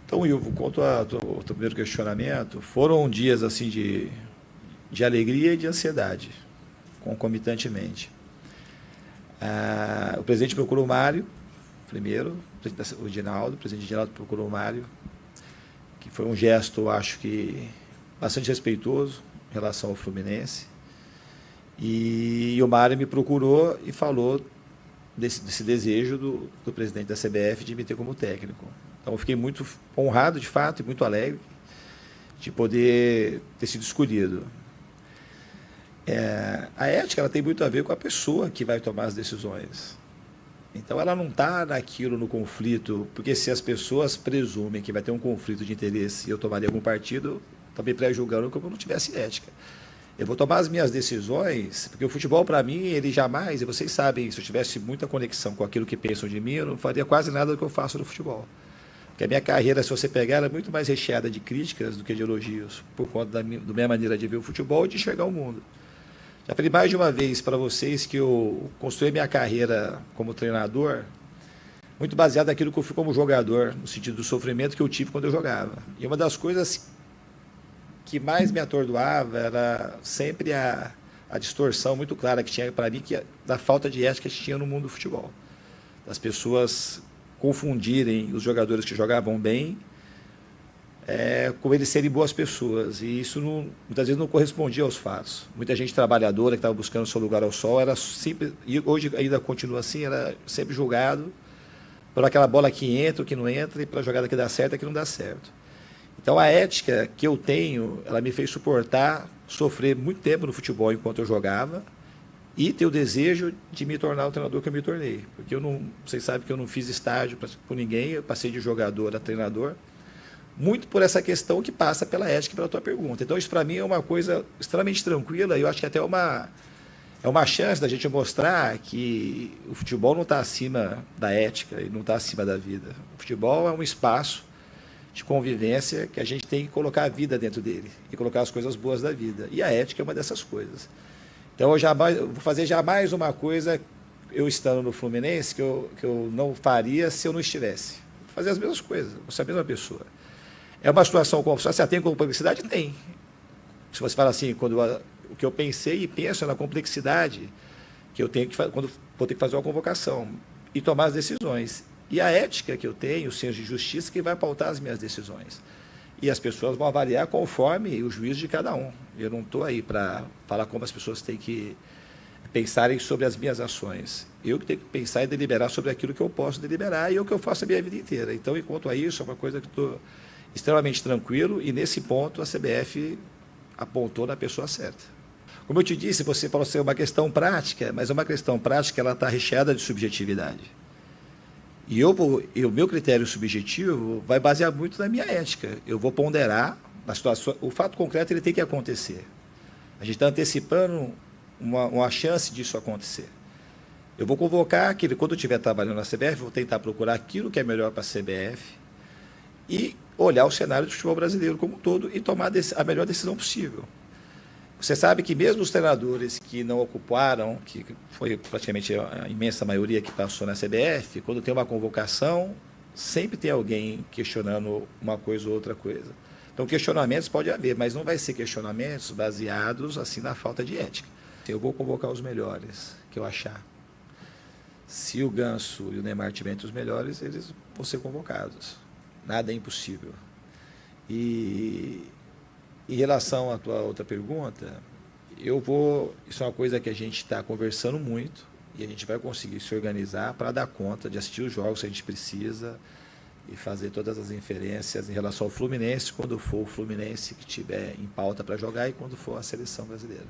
Então, Ivo, quanto ao teu primeiro questionamento, foram dias assim de alegria e de ansiedade, concomitantemente. O presidente procurou o Mário, primeiro, o Ginaldo, o presidente Ginaldo procurou o Mário, que foi um gesto, eu acho que, bastante respeitoso em relação ao Fluminense. E o Mário me procurou e falou desse desejo do presidente da CBF de me ter como técnico. Então, eu fiquei muito honrado, de fato, e muito alegre de poder ter sido escolhido. A ética ela tem muito a ver com a pessoa que vai tomar as decisões. Então, ela não está naquilo, no conflito, porque se as pessoas presumem que vai ter um conflito de interesse e eu tomaria algum partido, também pré-julgando como eu não tivesse ética. Eu vou tomar as minhas decisões, porque o futebol, para mim, ele jamais, e vocês sabem, se eu tivesse muita conexão com aquilo que pensam de mim, eu não faria quase nada do que eu faço no futebol. Porque a minha carreira, se você pegar, ela é muito mais recheada de críticas do que de elogios, por conta da minha maneira de ver o futebol e de enxergar o mundo. Já falei mais de uma vez para vocês que eu construí minha carreira como treinador muito baseado naquilo que eu fui como jogador, no sentido do sofrimento que eu tive quando eu jogava. E uma das coisas que mais me atordoava era sempre a distorção muito clara que tinha para mim da falta de ética que tinha no mundo do futebol. Das pessoas confundirem os jogadores que jogavam bem com eles serem boas pessoas. E isso muitas vezes não correspondia aos fatos. Muita gente trabalhadora que estava buscando seu lugar ao sol era sempre, e hoje ainda continua assim, era sempre julgado por aquela bola que entra ou que não entra e pela jogada que dá certo e que não dá certo. Então, a ética que eu tenho, ela me fez sofrer muito tempo no futebol enquanto eu jogava e ter o desejo de me tornar o treinador que eu me tornei. Porque vocês sabem que eu não fiz estágio por ninguém, eu passei de jogador a treinador, muito por essa questão que passa pela ética e pela tua pergunta. Então, isso para mim é uma coisa extremamente tranquila e eu acho que até é uma chance da gente mostrar que o futebol não está acima da ética e não está acima da vida. O futebol é um espaço de convivência que a gente tem que colocar a vida dentro dele e colocar as coisas boas da vida. E a ética é uma dessas coisas. Então, eu vou fazer jamais uma coisa, eu estando no Fluminense, que eu não faria se eu não estivesse. Vou fazer as mesmas coisas, vou ser a mesma pessoa. É uma situação como você tem complexidade? Tem. Se você fala assim, o que eu pensei e penso é na complexidade que eu tenho quando vou ter que fazer uma convocação e tomar as decisões. E a ética que eu tenho, o senso de justiça, que vai pautar as minhas decisões. E as pessoas vão avaliar conforme o juízo de cada um. Eu não estou aí para falar como as pessoas têm que pensarem sobre as minhas ações. Eu que tenho que pensar e deliberar sobre aquilo que eu posso deliberar e é o que eu faço a minha vida inteira. Então, enquanto a isso, é uma coisa que estou extremamente tranquilo e, nesse ponto, a CBF apontou na pessoa certa. Como eu te disse, você falou ser uma questão prática, mas uma questão prática ela está recheada de subjetividade. E o meu critério subjetivo vai basear muito na minha ética. Eu vou ponderar a situação. O fato concreto ele tem que acontecer. A gente está antecipando uma chance disso acontecer. Eu vou convocar aquele, quando eu estiver trabalhando na CBF, vou tentar procurar aquilo que é melhor para a CBF e olhar o cenário do futebol brasileiro como um todo e tomar a melhor decisão possível. Você sabe que mesmo os treinadores que não ocuparam, que foi praticamente a imensa maioria que passou na CBF, quando tem uma convocação, sempre tem alguém questionando uma coisa ou outra coisa. Então, questionamentos pode haver, mas não vai ser questionamentos baseados assim na falta de ética. Eu vou convocar os melhores que eu achar. Se o Ganso e o Neymar tiverem os melhores, eles vão ser convocados. Nada é impossível. E em relação à tua outra pergunta, isso é uma coisa que a gente está conversando muito e a gente vai conseguir se organizar para dar conta de assistir os jogos que a gente precisa e fazer todas as inferências em relação ao Fluminense, quando for o Fluminense que estiver em pauta para jogar e quando for a seleção brasileira.